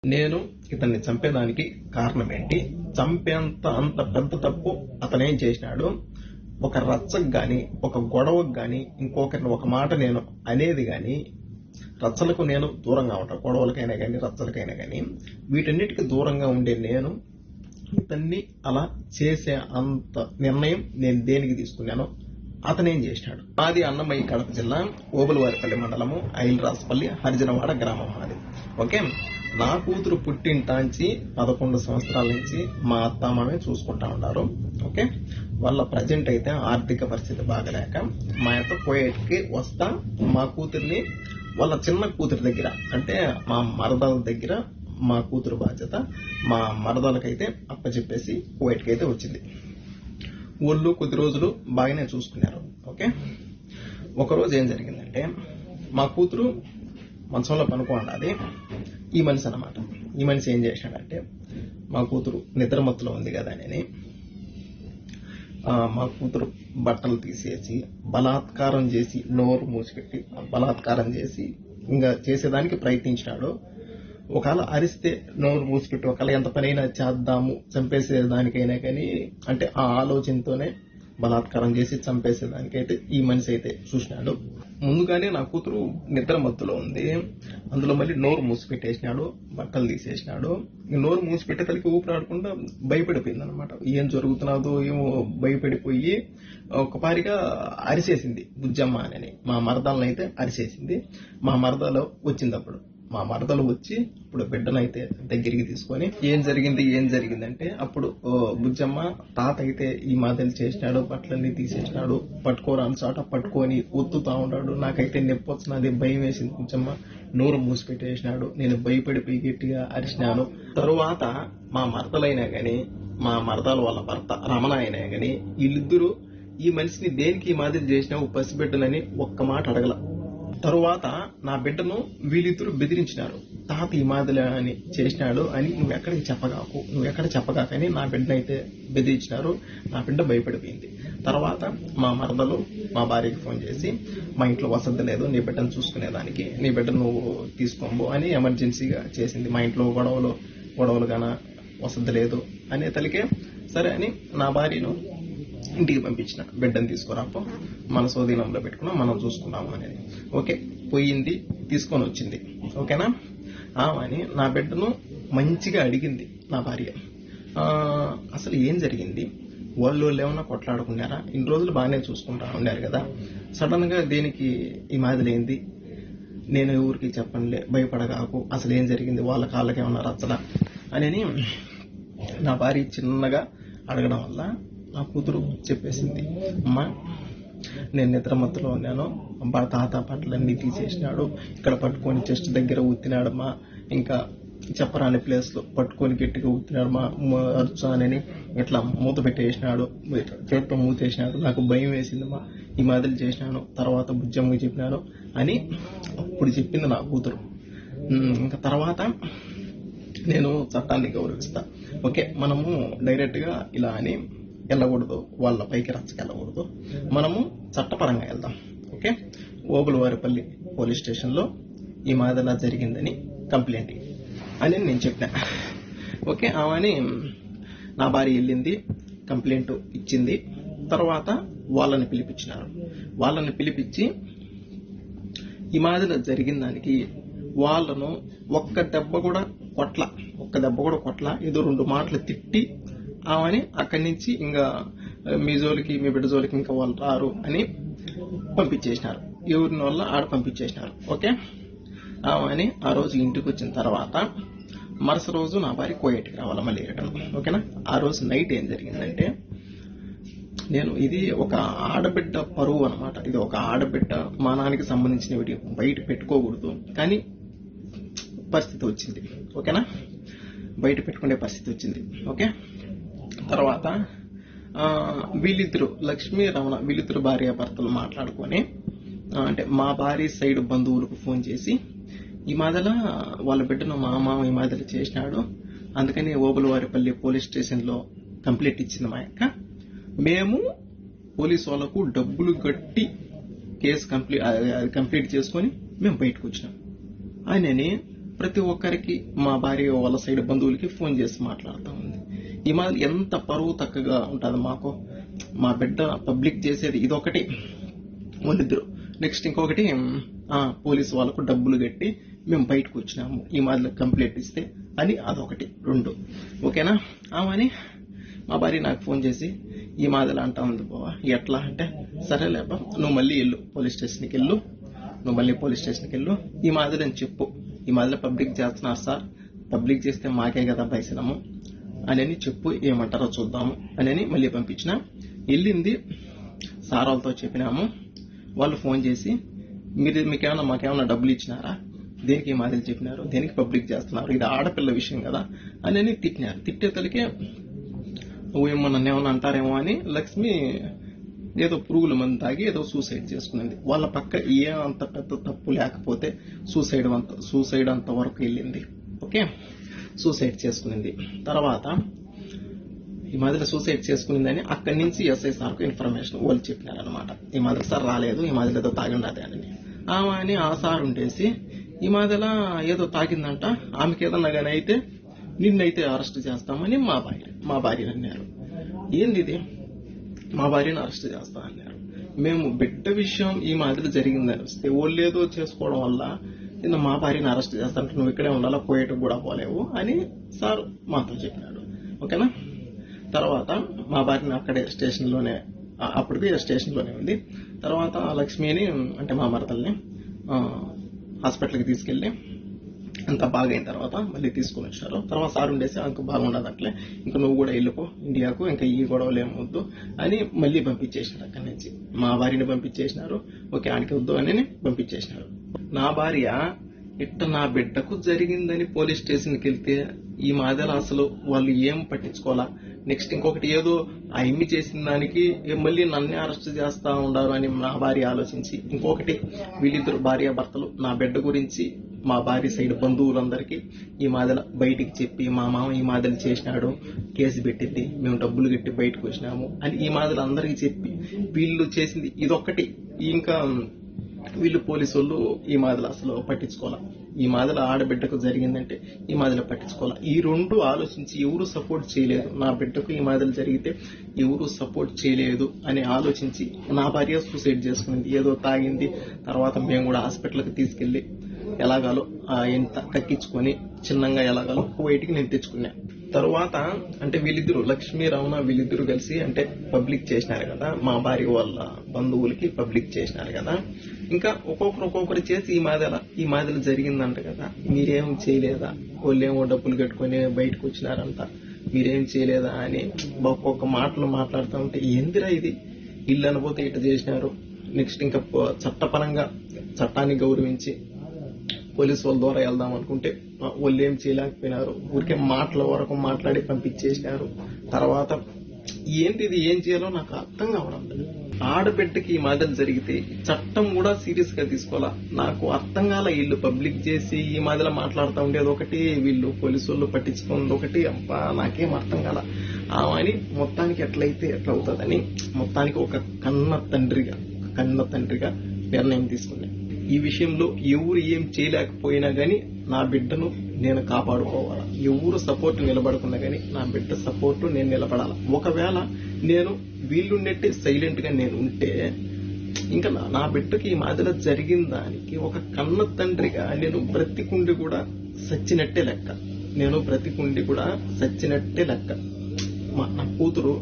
నేను ఇతన్ని చంపేదానికి కారణం ఏంటి? అంత పెద్ద తప్పు అతనేం చేసినాడు? ఒక రచ్చకు గాని, ఒక గొడవకు గాని, ఇంకొకరిని ఒక మాట నేను అనేది గాని, రచ్చలకు నేను దూరంగా ఉంటాను. గొడవలకైనా గాని, రచ్చలకైనా గాని, వీటన్నిటికీ దూరంగా ఉండే నేను ఇతన్ని అలా చేసే అంత నిర్ణయం నేను దేనికి తీసుకున్నాను? అతనేం చేసినాడు? మాది అన్నమయ్య కడప జిల్లా ఓబులవారిపల్లి మండలము ఐలరాజపల్లి హరిజనవాడ గ్రామం మాది. ఓకే, నా కూతురు పుట్టింటాంచి 11 సంవత్సరాల నుంచి మా అత్తమామే చూసుకుంటా ఉన్నారు. ఓకే, వాళ్ళ ప్రజెంట్ అయితే ఆర్థిక పరిస్థితి బాగలేక మా యొక్క కోయేట్కి వస్తా మా కూతుర్ని వాళ్ళ చిన్న కూతురు దగ్గర, అంటే మా మరదల దగ్గర మా కూతురు బాధ్యత మా మరదలకైతే అప్పచెప్పేసి కోయేట్కి అయితే వచ్చింది. ఊళ్ళో కొద్ది రోజులు బాగానే చూసుకున్నారు. ఓకే, ఒకరోజు ఏం జరిగిందంటే, మా కూతురు మంచంలో పనుకోండాది. ఈ మనిషి అన్నమాట. ఈ మనిషి ఏం చేశాడంటే, మా కూతురు నిద్రమత్తులో ఉంది కదా అని మా కూతురు బట్టలు తీసేసి బలాత్కారం చేసి నోరు మూసిపెట్టి బలాత్కారం చేసి ఇంకా చేసేదానికి ప్రయత్నించినాడు. ఒకవేళ అరిస్తే నోరు మూసిపెట్టి ఒకవేళ ఎంత పనైనా చేద్దాము చంపేసేదానికైనా కానీ, అంటే ఆ ఆలోచనతోనే బలాత్కారం చేసి చంపేసేదానికైతే ఈ మనిషి అయితే చూసినాడు. ముందుగానే నా కూతురు నిద్ర మత్తులో ఉంది, అందులో మళ్ళీ నోరు మూసిపెట్టేసినాడు, బట్టలు తీసేసినాడు. నోరు మూసిపెట్టే తలకి ఊపిరాడకుండా భయపడిపోయింది అనమాట. ఏం జరుగుతున్నదో ఏమో భయపడిపోయి ఒకపారిగా అరిసేసింది బుజ్జమ్మ అని. మా మరదలను అయితే అరిసేసింది. మా మరదలు వచ్చింది. అప్పుడు మా మరదలు వచ్చి ఇప్పుడు బిడ్డనైతే దగ్గరికి తీసుకొని ఏం జరిగిందంటే, అప్పుడు బుజ్జమ్మ తాత అయితే ఈ మాదిరి చేసినాడు, బట్టలన్నీ తీసేసినాడు, పట్టుకోరాని చోట పట్టుకొని ఒత్తుతా ఉన్నాడు. నాకైతే నొప్పి వచ్చినది, భయం వేసింది. బుజ్జమ్మ నోరు మూసిపెట్టేసినాడు. నేను భయపడిపోయి గట్టిగా అరిచినాను. తరువాత మా మరదలైనా గాని, మా మరదలు వాళ్ళ భర్త రమణ అయినా గాని, వీళ్ళిద్దరూ ఈ మనిషిని దేనికి ఈ మాదిరి చేసినావు పసిబిడ్డనని ఒక్క మాట అడగల. తరువాత నా బిడ్డను వీళ్ళిద్దరూ బెదిరించినారు. తాత ఈ మాదిరి అని చేసినాడు అని నువ్వు ఎక్కడ చెప్పగాకని నా బిడ్డనైతే బెదిరించినారు. నా బిడ్డ భయపడిపోయింది. తర్వాత మా మరదలు మా భార్యకి ఫోన్ చేసి, మా ఇంట్లో వసతి లేదు నీ బిడ్డను చూసుకునేదానికి, నీ బిడ్డ నువ్వు తీసుకోబో అని ఎమర్జెన్సీగా చేసింది. మా ఇంట్లో గొడవలు గాన వసతి లేదు అనే తలికే సరే అని నా భార్యను ఇంటికి పంపించిన. బిడ్డను తీసుకురాపో, మన స్వాధీనంలో పెట్టుకున్నాం, మనం చూసుకున్నాము అనేది. ఓకే, పోయింది, తీసుకొని వచ్చింది. ఓకేనా, అని నా బిడ్డను మంచిగా అడిగింది నా భార్య. అసలు ఏం జరిగింది, వాళ్ళు ఏమన్నా కొట్లాడుకున్నారా? ఇన్ని రోజులు బాగానే చూసుకుంటా ఉన్నారు కదా, సడన్ గా దేనికి ఈ మాదిరి ఏంది? నేను ఎవరికి చెప్పనులే, భయపడగాకు, అసలు ఏం జరిగింది, వాళ్ళ కాళ్ళకి ఏమన్నా రచ్చడా అని నా భార్య చిన్నగా అడగడం వల్ల నా కూతురు చెప్పేసింది, అమ్మా నేను నిద్రమత్తులో ఉన్నాను, తాత బట్టలన్నీ తీసేసినాడు, ఇక్కడ పట్టుకొని చెస్ట్ దగ్గర ఊతినాడమ్మా, ఇంకా చెప్పరాని ప్లేస్ లో పట్టుకొని గట్టిగా ఊతినాడమ్మా, అరుచానని ఇట్లా మూత పెట్టేసినాడు, చేతితో మూతేసినాడు, నాకు భయం వేసిందమ్మా, ఈ మాదిరి చేసినాను, తర్వాత బుజ్జమ్మకి చెప్పినాను అని అప్పుడు చెప్పింది నా కూతురు. ఇంకా తర్వాత నేను చట్టాన్ని గౌరవిస్తా. ఓకే, మనము డైరెక్ట్ గా ఇలా అని వెళ్ళకూడదు, వాళ్ళ పైకి రచ్చకెళ్ళకూడదు, మనము చట్టపరంగా వెళ్దాం. ఓకే, ఓబులవారిపల్లి పోలీస్ స్టేషన్ లో ఈ మాదిరిలా జరిగిందని కంప్లైంట్ అని నేను చెప్పిన. ఓకే, ఆమెని నా భార్య వెళ్ళింది, కంప్లైంట్ ఇచ్చింది. తర్వాత వాళ్ళని పిలిపించినారు. వాళ్ళని పిలిపించి ఈ మాదిరిలా జరిగిన దానికి వాళ్ళను ఒక్క దెబ్బ కూడా కొట్ల, ఏదో 2 మాటలు తిట్టి ఆమెని అక్కడి నుంచి ఇంకా మీ బిడ్డ జోలికి ఇంకా వాళ్ళు రారు అని పంపించేసినారు. ఎవరిని వల్ల ఆడ పంపించేసినారు. ఓకే, ఆమెని ఆ రోజు ఇంటికి వచ్చిన తర్వాత మరుసటి రోజు నా భార్య కోయేటికి రావాలి మళ్ళీ రిటర్న్. ఓకేనా, ఆ రోజు నైట్ ఏం జరిగిందంటే, ఇది ఒక ఆడబిడ్డ పరువు అనమాట. ఇది ఒక ఆడబిడ్డ మానానికి సంబంధించినవి బయట పెట్టుకోకూడదు, కానీ పరిస్థితి వచ్చింది. ఓకేనా, బయట పెట్టుకునే పరిస్థితి వచ్చింది. ఓకే, తర్వాత వీళ్ళిద్దరు లక్ష్మీ రమణ వీళ్ళిద్దరు భార్యాభర్తలు మాట్లాడుకొని, అంటే మా భార్య సైడ్ బంధువులకు ఫోన్ చేసి, ఈ మాదిరిలా వాళ్ళ బిడ్డను మా మామ ఈ మాదిరి చేసినాడు, అందుకని ఓబులవారిపల్లి పోలీస్ స్టేషన్ లో కంప్లైంట్ ఇచ్చింది మా యొక్క, మేము పోలీసు వాళ్ళకు డబ్బులు కట్టి కేసు కంప్లీట్ చేసుకొని మేము బయటకు వచ్చినాం అని ప్రతి ఒక్కరికి మా భార్య వాళ్ళ సైడ్ బంధువులకి ఫోన్ చేసి మాట్లాడుతూ ఉంది. ఈ మాదిరి ఎంత పరువు తక్కువగా ఉంటుంది మాకు. మా బిడ్డ పబ్లిక్ చేసేది ఇదొకటి వాళ్ళిద్దరు. నెక్స్ట్ ఇంకొకటి పోలీసు వాళ్ళకు డబ్బులు కట్టి మేము బయటకు వచ్చినాము ఈ మాదిరి కంప్లైంట్ ఇస్తే అని అదొకటి. 2 ఓకేనా. ఆమెని మా భార్య నాకు ఫోన్ చేసి ఈ మాదిరి అంటా ఉంది బావా, ఎట్లా అంటే సరేలేపా నువ్వు మళ్ళీ వెళ్ళు పోలీస్ స్టేషన్కి వెళ్ళు, ఈ మాదిరి అని చెప్పు, ఈ మాదిరి పబ్లిక్ చేస్తున్నారు సార్, పబ్లిక్ చేస్తే మాకే కదా భయసినము అని చెప్పు, ఏమంటారో చూద్దాము అని మళ్ళీ పంపించిన. వెళ్ళింది సార్ వాళ్ళతో చెప్పినాము. వాళ్ళు ఫోన్ చేసి మాకేమన్నా డబ్బులు ఇచ్చినారా, దేనికి ఈ మాదిరి చెప్పినారు, దేనికి పబ్లిక్ చేస్తున్నారు, ఇది ఆడపిల్ల విషయం కదా అని తిట్టినారు. తిట్టేతలకే నన్ను ఏమన్నా అంటారేమో అని లక్ష్మి ఏదో పురుగుల మందు తాగి ఏదో సూసైడ్ చేసుకునింది. వాళ్ళ పక్క ఏ అంత పెద్ద తప్పు లేకపోతే సూసైడ్ అంత వరకు వెళ్ళింది. ఓకే, సూసైడ్ చేసుకునింది. తర్వాత ఈ మాదిరి సూసైడ్ చేసుకునిందని అక్కడి నుంచి ఎస్ఐ సార్కు ఇన్ఫర్మేషన్ వాళ్ళు చెప్పినారనమాట. ఈ మాదిరి సార్ రాలేదు, ఈ మాదిరి ఏదో తాగిండదే అని. ఆమె అని ఆ సార్ ఉండేసి ఈ మాదిరిలా ఏదో తాగిందంట, ఆమెకి ఏదన్నా కానీ అయితే నిన్నైతే అరెస్ట్ చేస్తామని మా భార్యని అన్నారు. ఏంది ఇది, మా భార్యను అరెస్ట్ చేస్తా అన్నారు. మేము బిడ్డ విషయం ఈ మాదిరి జరిగిందని వస్తే వాళ్ళు ఏదో చేసుకోవడం వల్ల నిన్న మా భార్యను అరెస్ట్ చేస్తానంటే నువ్వు ఇక్కడే ఉండాలా, పోయేటకు కూడా పోలేవు అని సార్ మాతో చెప్పినాడు. ఓకేనా. తర్వాత మా భార్యని అక్కడే స్టేషన్లోనే, అప్పటికి స్టేషన్లోనే ఉంది. తర్వాత లక్ష్మిని అంటే మా మరదల్ని హాస్పిటల్కి తీసుకెళ్లి అంత బాగైన తర్వాత మళ్ళీ తీసుకుని వచ్చారు. తర్వాత సార్ ఉండేసి అంక బాగుండదు అట్లే, ఇంకా నువ్వు కూడా వెళ్ళిపో ఇండియాకు, ఇంకా ఈ గొడవలు ఏమొద్దు అని మళ్ళీ పంపించేసినారు. అక్కడి నుంచి మా భార్యని పంపించేసినారు. ఓకే ఆడికి వద్దు అని పంపించేసినారు. నా భార్య ఇట్ట నా బిడ్డకు జరిగిందని పోలీస్ స్టేషన్కి వెళ్తే ఈ మాదిరి అసలు వాళ్ళు ఏం పట్టించుకోవాలా. నెక్స్ట్ ఇంకొకటి ఏదో ఆ ఎమ్మి చేసిన దానికి మళ్ళీ నన్నే అరెస్ట్ చేస్తా ఉండారు అని నా భార్య ఆలోచించి, ఇంకొకటి వీళ్ళిద్దరు భార్యాభర్తలు నా బిడ్డ గురించి మా భార్య సైడ్ బంధువులందరికీ ఈ మాదిరి బయటికి చెప్పి మా మామ ఈ మాదిరి చేసినాడు, కేసు పెట్టింది, మేము డబ్బులు కట్టి బయటకు వచ్చినాము అని ఈ మాదిరి అందరికీ చెప్పి వీళ్ళు చేసింది ఇదొక్కటి. ఇంకా వీళ్ళు పోలీసు వాళ్ళు ఈ మాదిరి అసలు పట్టించుకోవాలా. ఈ మాదిరి ఆడబిడ్డకు జరిగిందంటే ఈ మాదిరి పట్టించుకోవాలా. ఈ 2 ఆలోచించి ఎవరు సపోర్ట్ చేయలేదు. నా బిడ్డకు ఈ మాదిరి జరిగితే ఎవరు సపోర్ట్ చేయలేదు అని ఆలోచించి నా భార్య సూసైడ్ చేసుకుంది. ఏదో తాగింది. తర్వాత మేము కూడా హాస్పిటల్కి తీసుకెళ్లి ఎలాగాలో ఎంత కక్కించుకొని చిన్నంగా ఎలాగాలో బయటికి నేను తెచ్చుకున్నా. తర్వాత అంటే వీళ్ళిద్దరు లక్ష్మీ రమణ వీళ్ళిద్దరు కలిసి అంటే పబ్లిక్ చేసినారు కదా, మా భార్య వాళ్ళ బంధువులకి పబ్లిక్ చేసినారు కదా. ఇంకా ఒక్కొక్కరు చేసి ఈ మాదిరి జరిగిందంట కదా, మీరేం చేయలేదా, వాళ్ళేమో డబ్బులు కట్టుకొని బయటకు వచ్చినారంట, మీరేం చేయలేదా అని ఒక్కొక్క మాటలు మాట్లాడుతూ ఉంటే ఎందురా ఇది, ఇల్లు అనుపోతే ఇట్లా చేసినారు. నెక్స్ట్ ఇంకా చట్టపరంగా చట్టాన్ని గౌరవించి పోలీసు వాళ్ళ ద్వారా వెళ్దాం అనుకుంటే వాళ్ళు ఏం చేయలేకపోయినారు. ఊరికే మాటల వరకు మాట్లాడి పంపించేసినారు. తర్వాత ఏంటిది, ఏం చేయాలో నాకు అర్థం కావడం లేదు. ఆడబిడ్డకి ఈ మాదిరి జరిగితే చట్టం కూడా సీరియస్ గా తీసుకోవాలా. నాకు అర్థం కాల. వీళ్ళు పబ్లిక్ చేసి ఈ మాదిరి మాట్లాడుతూ ఉండేది ఒకటి, వీళ్ళు పోలీసు వాళ్ళు పట్టించుకున్నది ఒకటి. అబ్బా నాకేం అర్థం కాల. అని మొత్తానికి ఎట్లయితే ఎట్లా అవుతుందని మొత్తానికి ఒక కన్న తండ్రిగా నిర్ణయం తీసుకున్నాను. ఈ విషయంలో ఎవరు ఏం చేయలేకపోయినా గానీ నా బిడ్డను నేను కాపాడుకోవాలా. ఎవరు సపోర్ట్ నిలబడుకున్నా గానీ నా బిడ్డ సపోర్ట్ నేను నిలబడాలా. ఒకవేళ నేను వీళ్ళుండేట్టే సైలెంట్ గా నేను ఉంటే ఇంకా నా బిడ్డకి ఈ మాదిరి జరిగిన దానికి ఒక కన్న తండ్రిగా నేను బ్రతికుండి కూడా సచ్చినట్టే లెక్క. నా కూతురు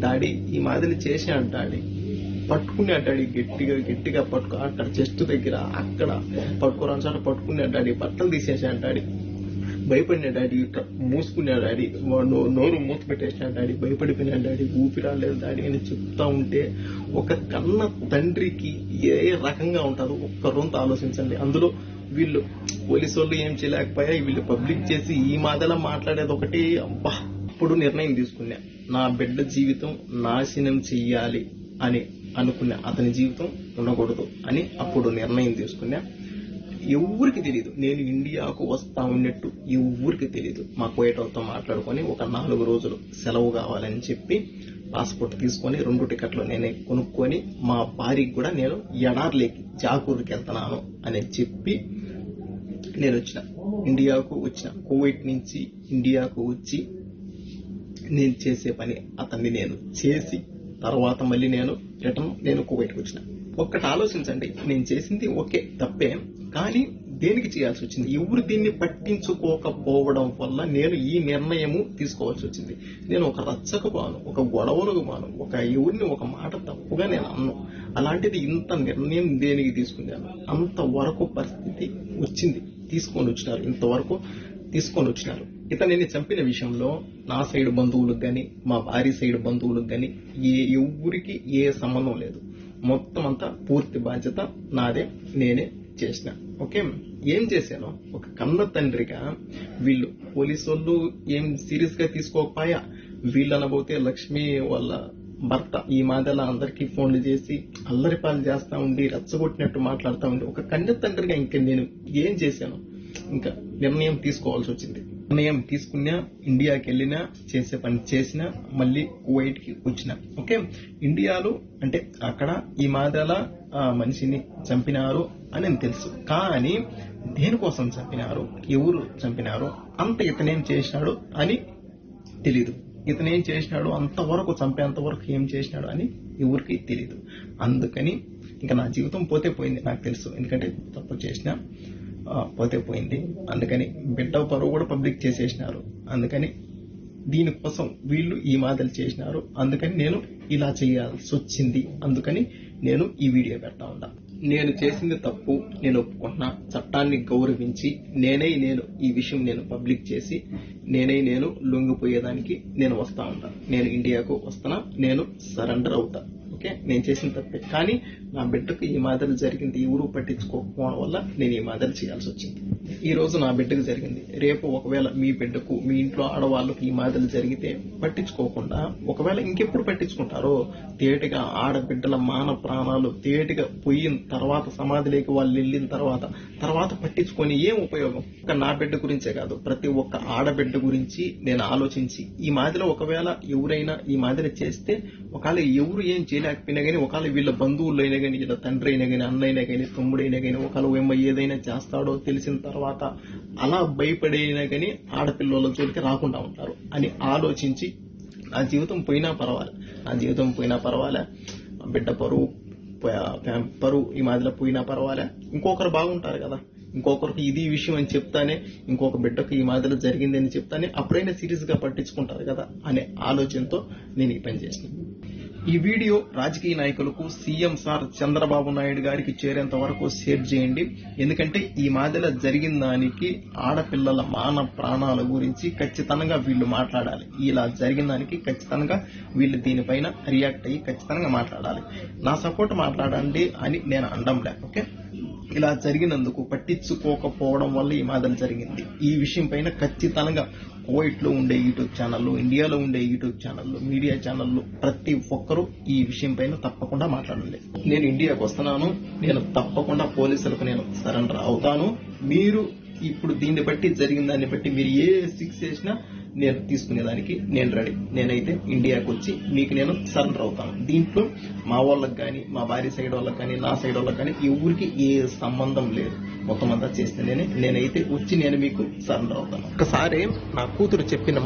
డాడీ ఈ మాదిరి చేసాడు, డాడీ పట్టుకున్నాడు, డాడీ గట్టిగా పట్టుకో, అక్కడ చెస్ట్ దగ్గర అక్కడ పట్టుకోరాని చోట పట్టుకున్నాడు డాడీ, బట్టలు తీసేసాడు డాడీ, భయపడినాడు డాడీ, మూసుకున్నాడు డాడీ, నోరు మూత పెట్టేసాడు డాడీ, భయపడిపోయినాడు డాడీ, ఊపిరాలేదు డాడీ అని చెప్తా ఉంటే ఒక కన్న తండ్రికి ఏ రకంగా ఉంటుందో ఒక్క రొంత ఆలోచించండి. అందులో వీళ్ళు పోలీసు వాళ్ళు ఏం చేయలేకపోయా, వీళ్ళు పబ్లిక్ చేసి ఈ మాదిరిలా మాట్లాడేది ఒకటి. అబ్బా అప్పుడు నిర్ణయం తీసుకున్నా, నా బిడ్డ జీవితం నాశనం చెయ్యాలి అని అనుకున్నా, అతని జీవితం ఉండకూడదు అని అప్పుడు నిర్ణయం తీసుకున్నా. ఎవరికి తెలియదు నేను ఇండియాకు వస్తా ఉన్నట్టు, ఎవరికి తెలియదు. మా కోయటోతో మాట్లాడుకొని ఒక 4 రోజులు సెలవు కావాలని చెప్పి పాస్పోర్ట్ తీసుకొని 2 టికెట్లు నేనే కొనుక్కొని మా భార్యకి కూడా నేను ఎడార్లేకి జాకూర్కి వెళ్తున్నాను అని చెప్పి నేను వచ్చిన. ఇండియాకు వచ్చిన, కువైట్ నుంచి ఇండియాకు వచ్చి నేను చేసే పని అతన్ని నేను చేసి తర్వాత మళ్ళీ నేను కువైట్కి వచ్చిన. ఒక్కటి ఆలోచించండి, నేను చేసింది ఓకే తప్పే, కానీ దేనికి చేయాల్సి వచ్చింది? ఎవరు దీన్ని పట్టించుకోకపోవడం వల్ల నేను ఈ నిర్ణయము తీసుకోవాల్సి వచ్చింది. నేను ఒక రచ్చకు బాను, ఒక గొడవలకు బాను, ఎవరిని ఒక మాట తప్పుగా నేను అన్ను. అలాంటిది ఇంత నిర్ణయం దేనికి తీసుకున్నాను? అంతవరకు పరిస్థితి వచ్చింది, ఇంతవరకు తీసుకొని వచ్చినారు. ఇతనిని చంపిన విషయంలో నా సైడ్ బంధువులకు గాని, మా భార్య సైడ్ బంధువులకు గాని ఎవరికి ఏ సంబంధం లేదు. మొత్తం అంతా పూర్తి బాధ్యత నాదే, నేనే చేసిన. ఓకే, ఏం చేశాను? ఒక కన్న తండ్రిగా వీళ్ళు పోలీసు వాళ్ళు ఏం సీరియస్ గా తీసుకోకపోయా. వీళ్ళు అనబోతే లక్ష్మి వాళ్ళ భర్త ఈ మాదిరిలా అందరికీ ఫోన్లు చేసి అల్లరిపాలు చేస్తా ఉండి రెచ్చగొట్టినట్టు మాట్లాడుతూ ఉండి ఒక కన్న తండ్రిగా ఇంకా నేను ఏం చేశాను? ఇంకా నిర్ణయం తీసుకోవాల్సి వచ్చింది. నిర్ణయం తీసుకున్నా, ఇండియాకి వెళ్ళినా, చేసే పని చేసినా, మళ్ళీ కువైట్ కి వచ్చిన. ఓకే, ఇండియాలో అంటే అక్కడ ఈ మాదిరిలా మనిషిని చంపినారు అని తెలుసు, కానీ దేనికోసం చంపినారు, ఎవరు చంపినారు, అంత ఇతనేం చేసినాడు అని తెలీదు. ఇతనేం చేసినాడు, అంతవరకు చంపేంత వరకు ఏం చేసినాడు అని ఎవరికి తెలీదు. అందుకని ఇంకా నా జీవితం పోతే పోయింది నాకు తెలుసు, ఎందుకంటే తప్పు చేసినా పోతే పోయింది. అందుకని బిడ్డ పరువు కూడా పబ్లిక్ చేసేసినారు. అందుకని దీనికోసం వీళ్ళు ఈ మాటలు చేసినారు. అందుకని నేను ఇలా చేయాల్సి వచ్చింది. అందుకని నేను ఈ వీడియో పెడతా ఉన్నా. నేను చేసింది తప్పు, నేను ఒప్పుకుంటున్నా. చట్టాన్ని గౌరవించి నేను ఈ విషయం నేను పబ్లిక్ చేసి నేను లొంగిపోయేదానికి నేను వస్తా ఉంటా. నేను ఇండియాకు వస్తున్నా, నేను సరెండర్ అవుతా. ఓకే, నేను చేసిన తప్పే, కానీ నా బిడ్డకు ఈ మాదిరి జరిగింది, ఎవరు పట్టించుకోకపోవడం వల్ల నేను ఈ మాదిరి చేయాల్సి వచ్చింది. ఈ రోజు నా బిడ్డకు జరిగింది, రేపు ఒకవేళ మీ బిడ్డకు, మీ ఇంట్లో ఆడవాళ్ళకు ఈ మాదిరి జరిగితే పట్టించుకోకుండా ఒకవేళ ఇంకెప్పుడు పట్టించుకుంటారో, తేటిగా ఆడబిడ్డల మాన ప్రాణాలు తేటిగా పోయిన తర్వాత, సమాధిలోకి వాళ్ళు వెళ్ళిన తర్వాత పట్టించుకొని ఏం ఉపయోగం? నా బిడ్డ గురించే కాదు, ప్రతి ఒక్క ఆడబిడ్డ గురించి నేను ఆలోచించి ఈ మాదిరి ఒకవేళ ఎవరైనా ఈ మాదిరి చేస్తే, ఒకవేళ ఎవరు ఏం చేయలేకపోయినా కానీ, ఒకవేళ వీళ్ళ బంధువులు అయినా కానీ, వీళ్ళ తండ్రి అయినా కానీ, అన్న అయినా కానీ, తమ్ముడైనా కానీ, ఒకవేళ ఏదైనా చేస్తాడో తెలిసిన తర్వాత అలా భయపడైనా కానీ ఆడపిల్లల జోలికి రాకుండా ఉంటారు అని ఆలోచించి నా జీవితం పోయినా పర్వాలే, బిడ్డ పరువు ఈ మాదిరిలో పోయినా పర్వాలే, ఇంకొకరు బాగుంటారు కదా, ఇంకొకరికి ఇది విషయం అని చెప్తానే, ఇంకొక బిడ్డకు ఈ మాదిరిలో జరిగిందని చెప్తానే అప్పుడైనా సీరియస్ గా పట్టించుకుంటారు కదా అనే ఆలోచనతో నేను ఈ పని చేసిన. ఈ వీడియో రాజకీయ నాయకులకు, సీఎం సార్ చంద్రబాబు నాయుడు గారికి చేరేంత వరకు షేర్ చేయండి. ఎందుకంటే ఈ మాదిరిలో జరిగిన దానికి ఆడపిల్లల మాన ప్రాణాల గురించి ఖచ్చితంగా వీళ్ళు మాట్లాడాలి. ఇలా జరిగిన దానికి ఖచ్చితంగా వీళ్ళు దీనిపైన రియాక్ట్ అయ్యి ఖచ్చితంగా మాట్లాడాలి. నా సపోర్ట్ మాట్లాడండి అని నేను అనడంలే. ఓకే, ఇలా జరిగినందుకు పట్టించుకోకపోవడం వల్ల ఈ మాదిరి జరిగింది. ఈ విషయం పైన ఖచ్చితంగా కువైట్ లో ఉండే యూట్యూబ్ ఛానళ్లు, ఇండియాలో ఉండే యూట్యూబ్ ఛానళ్లు, మీడియా ఛానళ్లు ప్రతి ఒక్కరూ ఈ విషయం పైన తప్పకుండా మాట్లాడాలి. నేను ఇండియాకు వస్తున్నాను, నేను తప్పకుండా పోలీసులకు నేను సరెండర్ అవుతాను. మీరు ఇప్పుడు దీన్ని బట్టి, జరిగిన దాన్ని బట్టి మీరు ఏ శిక్ష చేసినా నేను తీసుకునేదానికి నేను రెడీ. నేనైతే ఇండియాకు వచ్చి మీకు నేను సరెండర్ అవుతాను. దీంట్లో మా వాళ్ళకి కానీ, మా భార్య సైడ్ వాళ్ళకి కానీ, నా సైడ్ వాళ్ళకి కానీ ఎవరికి ఏ సంబంధం లేదు. మొత్తం అంతా చేస్తే నేనైతే వచ్చి నేను మీకు సరెండర్ అవుతాను. ఒకసారి నా కూతురు చెప్పిన